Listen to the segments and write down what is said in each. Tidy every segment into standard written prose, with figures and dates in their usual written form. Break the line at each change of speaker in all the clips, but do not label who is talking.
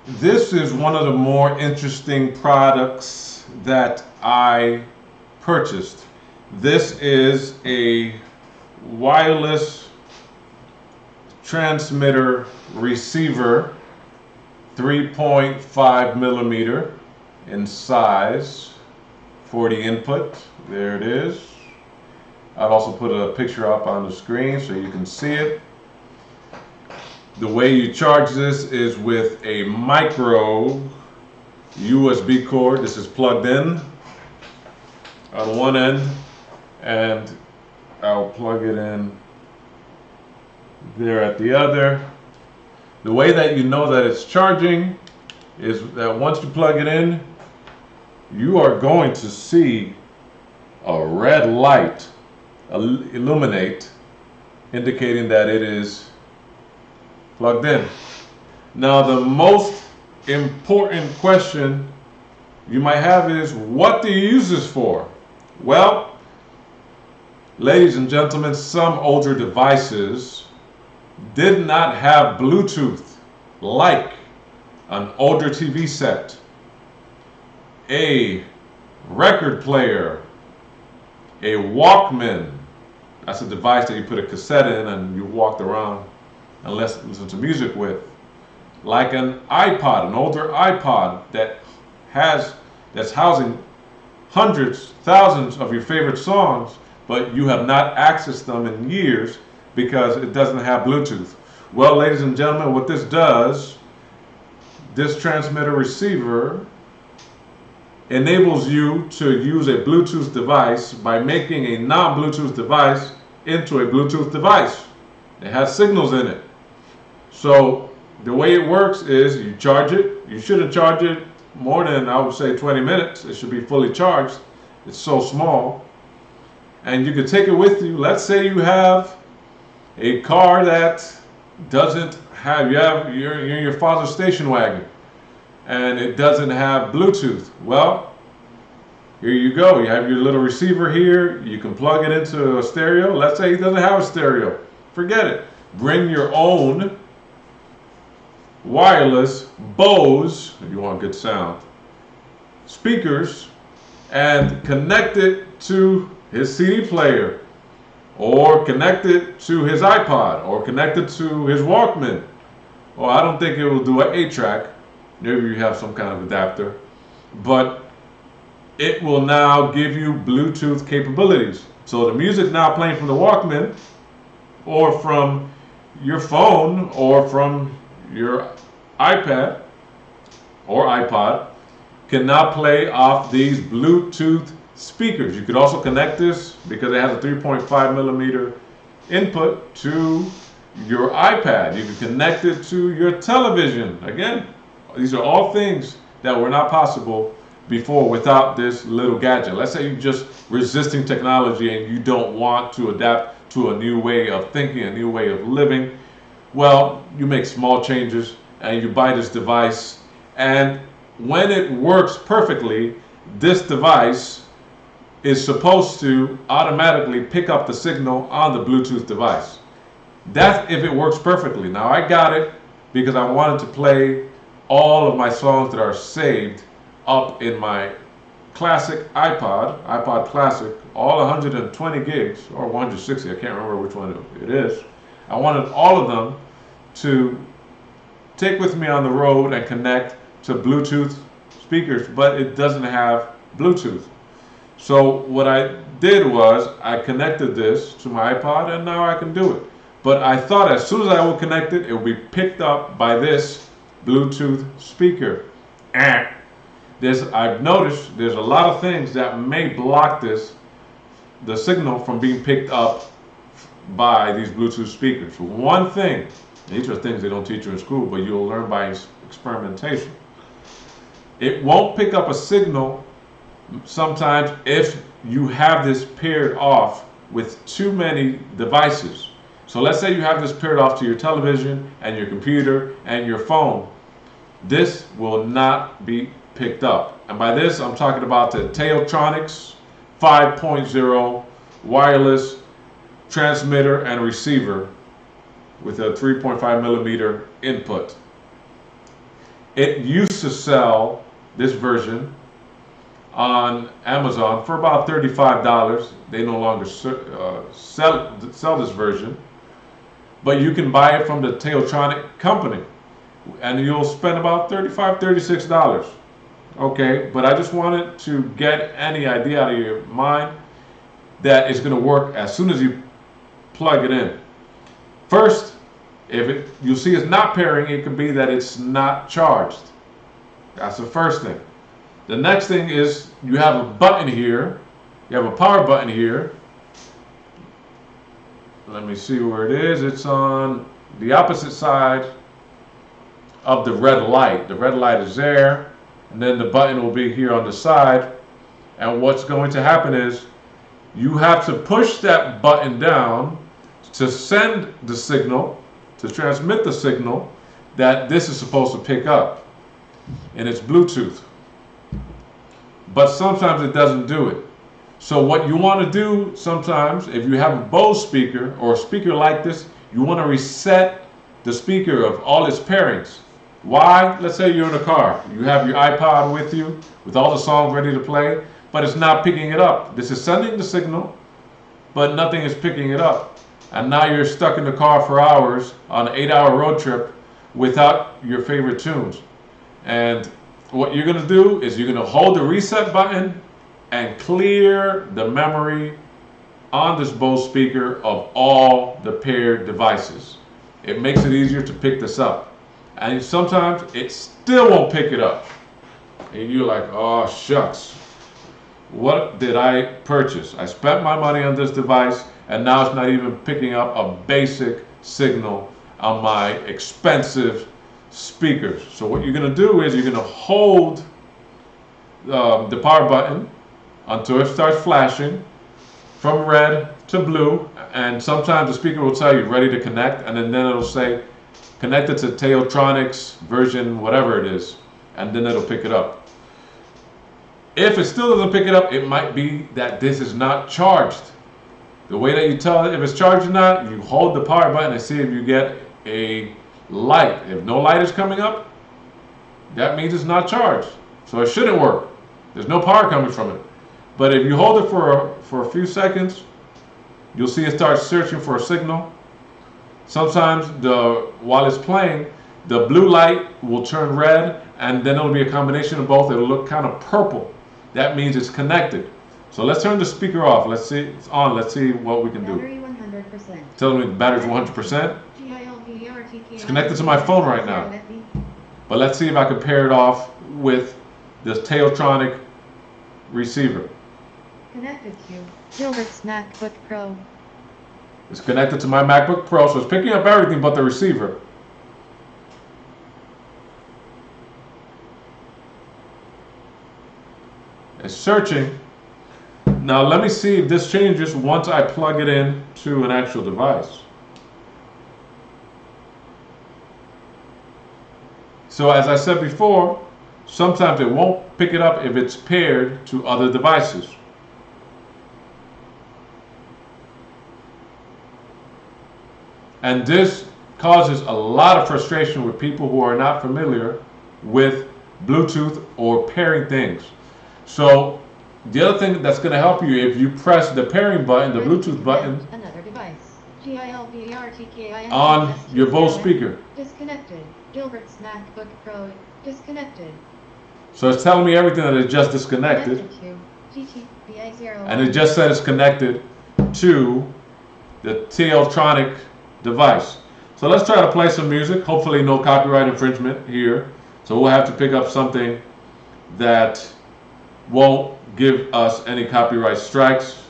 This is one of the more interesting products that I purchased. This is a wireless transmitter receiver, 3.5 millimeter in size for the input. There it is. I've also put a picture up on the screen so you can see it. The way you charge this is with a micro USB cord. This is plugged in on one end, and I'll plug it in there at the other. The way that you know that it's charging is that once you plug it in, you are going to see a red light illuminate, indicating that it is plugged in. Now, the most important question you might have is, what do you use this for? Well, ladies and gentlemen, some older devices did not have Bluetooth, like an older TV set, a record player, a Walkman. That's a device that you put a cassette in and you walked around and listen to music with. Like an iPod, an older iPod that's housing hundreds, thousands of your favorite songs, but you have not accessed them in years because it doesn't have Bluetooth. Well, ladies and gentlemen, what this does, this transmitter receiver enables you to use a Bluetooth device by making a non-Bluetooth device into a Bluetooth device. It has signals in it. So the way it works is you charge it. You shouldn't charge it more than, I would say, 20 minutes. It should be fully charged. It's so small. And you can take it with you. Let's say you have a car that doesn't have, you're in your father's station wagon and it doesn't have Bluetooth. Well, here you go. You have your little receiver here. You can plug it into a stereo. Let's say he doesn't have a stereo. Forget it. Bring your own wireless Bose, if you want good sound, speakers, and connect it to his CD player, or connect it to his iPod, or connect it to his Walkman. Well, I don't think it will do an 8-track. Maybe you have some kind of adapter, but it will now give you Bluetooth capabilities. So the music now playing from the Walkman, or from your phone, or from your iPad or iPod, can now play off these Bluetooth speakers. You could also connect this, because it has a 3.5 millimeter input, to your iPad. You can connect it to your television. Again, these are all things that were not possible before without this little gadget. Let's say you're just resisting technology and you don't want to adapt to a new way of thinking, a new way of living. Well, you make small changes and you buy this device, and when it works perfectly, this device is supposed to automatically pick up the signal on the Bluetooth device. That's if it works perfectly. Now, I got it because I wanted to play all of my songs that are saved up in my classic iPod Classic, all 120 gigs, or 160, I can't remember which one it is. I wanted all of them to take with me on the road and connect to Bluetooth speakers, but it doesn't have Bluetooth. So what I did was I connected this to my iPod, and now I can do it. But I thought as soon as I would connect it, it would be picked up by this Bluetooth speaker. I've noticed there's a lot of things that may block the signal from being picked up by these Bluetooth speakers. One thing, these are things they don't teach you in school, but you'll learn by experimentation. It won't pick up a signal sometimes if you have this paired off with too many devices. So let's say you have this paired off to your television and your computer and your phone. This will not be picked up. And by this, I'm talking about the Theatronics 5.0 wireless transmitter and receiver with a 3.5 millimeter input. It used to sell this version on Amazon for about $35. They no longer sell this version, but you can buy it from the Theatronic company, and you'll spend about $35, $36. Okay, but I just wanted to get any idea out of your mind that it's going to work as soon as you plug it in. First, if you see it's not pairing, it could be that it's not charged. That's the first thing. The next thing is you have a button here. You have a power button here. Let me see where it is. It's on the opposite side of the red light. The red light is there, and then the button will be here on the side. And what's going to happen is you have to push that button down to send the signal, to transmit the signal that this is supposed to pick up. And it's Bluetooth. But sometimes it doesn't do it. So what you want to do sometimes, if you have a Bose speaker or a speaker like this, you want to reset the speaker of all its pairings. Why? Let's say you're in a car. You have your iPod with you with all the songs ready to play, but it's not picking it up. This is sending the signal, but nothing is picking it up. And now you're stuck in the car for hours on an 8-hour road trip without your favorite tunes. And what you're going to do is you're going to hold the reset button and clear the memory on this Bose speaker of all the paired devices. It makes it easier to pick this up. And sometimes it still won't pick it up. And you're like, oh shucks, what did I purchase? I spent my money on this device and now it's not even picking up a basic signal on my expensive speakers. So what you're going to do is you're going to hold the power button until it starts flashing from red to blue, and sometimes the speaker will tell you ready to connect, and then it'll say connected to Theatronics version whatever it is, and then it'll pick it up. If it still doesn't pick it up, it might be that this is not charged. The way that you tell it if it's charged or not, you hold the power button and see if you get a light. If no light is coming up, that means it's not charged. So it shouldn't work. There's no power coming from it. But if you hold it for a few seconds, you'll see it start searching for a signal. Sometimes while it's playing, the blue light will turn red, and then it'll be a combination of both. It'll look kind of purple. That means it's connected. So let's turn the speaker off. Let's see, it's on. Let's see what we can do.
Battery 100%.
Tell me the battery's 100%. It's connected to my phone right now. But let's see if I can pair it off with this Theatronic receiver.
Connected to Gilbert's MacBook Pro.
It's connected to my MacBook Pro, so it's picking up everything but the receiver. It's searching. Now let me see if this changes once I plug it in to an actual device. So as I said before, sometimes it won't pick it up if it's paired to other devices. And this causes a lot of frustration with people who are not familiar with Bluetooth or pairing things. So the other thing that's going to help you, if you press the pairing button, the Bluetooth button,
another device. Gilbert's
on your Bose speaker.
Disconnected. Gilbert's MacBook Pro. Disconnected.
So it's telling me everything that it just disconnected. And it just said it's connected to the Theatronic device. So let's try to play some music. Hopefully no copyright infringement here. So we'll have to pick up something that won't give us any copyright strikes.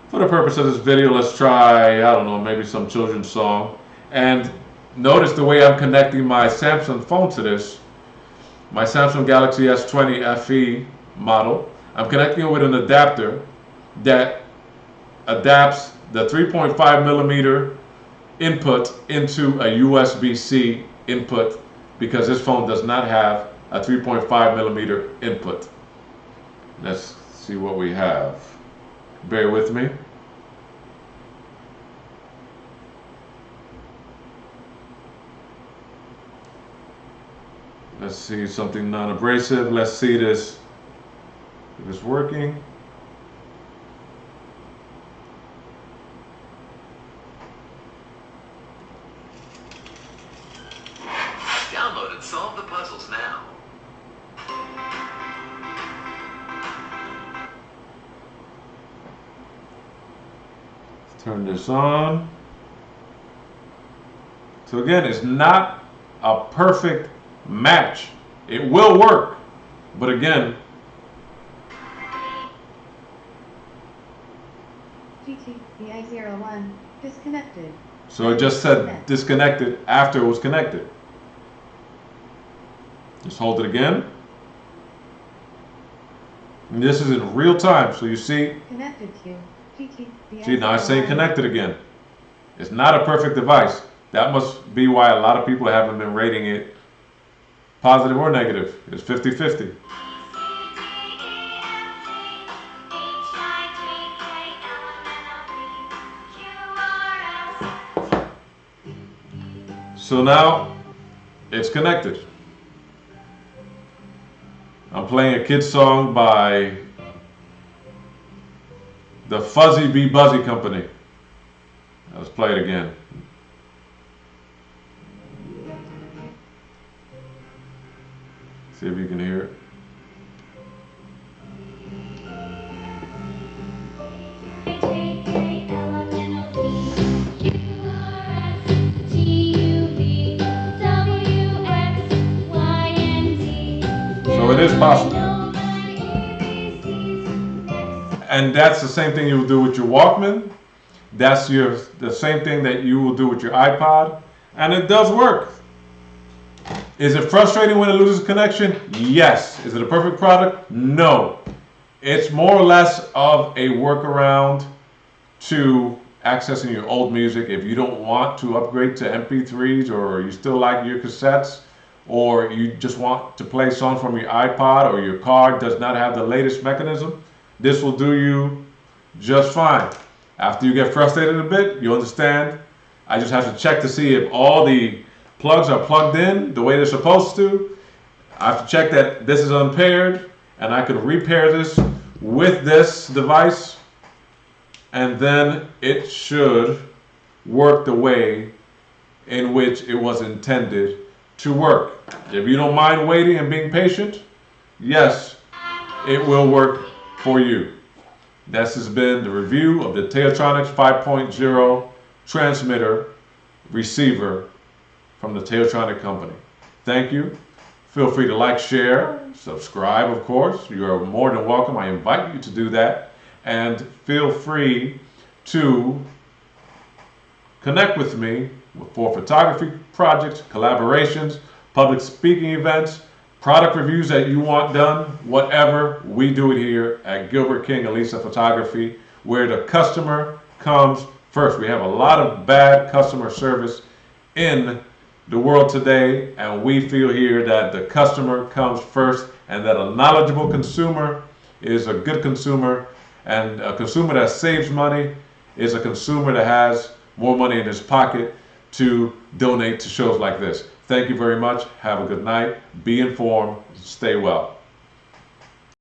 For the purpose of this video, let's try, I don't know, maybe some children's song. And notice the way I'm connecting my Samsung phone to this. My Samsung Galaxy S20 FE model. I'm connecting it with an adapter that adapts the 3.5 millimeter input into a USB-C input, because this phone does not have a 3.5 millimeter input. Let's see what we have. Bear with me. Let's see something non-abrasive. Let's see this. If it's working.
Download and solve the puzzles now.
Let's turn this on. So again, it's not a perfect match. It will work, but again,
GTBI01 disconnected.
so it just said disconnected after it was connected. Just hold it again. And this is in real time, so you see.
Connected to GTBI01.
See, now it's saying connected again. It's not a perfect device. That must be why a lot of people haven't been rating it positive or negative. It's 50-50. So now it's connected. I'm playing a kid's song by the Fuzzy Bee Buzzy Company. Let's play it again. See if you can hear it. So it is possible. And that's the same thing you will do with your Walkman. That's the same thing that you will do with your iPod. And it does work. Is it frustrating when it loses connection? Yes. Is it a perfect product? No. It's more or less of a workaround to accessing your old music. If you don't want to upgrade to MP3s, or you still like your cassettes, or you just want to play songs from your iPod, or your car does not have the latest mechanism, this will do you just fine. After you get frustrated a bit, you understand. I just have to check to see if all the plugs are plugged in the way they're supposed to. I have to check that this is unpaired, and I can repair this with this device, and then it should work the way in which it was intended to work. If you don't mind waiting and being patient, yes, it will work for you. This has been the review of the Theatronics 5.0 transmitter receiver from the Theatronic company. Thank you. Feel free to like, share, subscribe, of course. You are more than welcome. I invite you to do that. And feel free to connect with me for photography projects, collaborations, public speaking events, product reviews that you want done, whatever. We do it here at Gilbert King Elisa Photography, where the customer comes first. We have a lot of bad customer service in the world today, and we feel here that the customer comes first, and that a knowledgeable consumer is a good consumer, and a consumer that saves money is a consumer that has more money in his pocket to donate to shows like this. Thank you very much. Have a good night. Be informed. Stay well.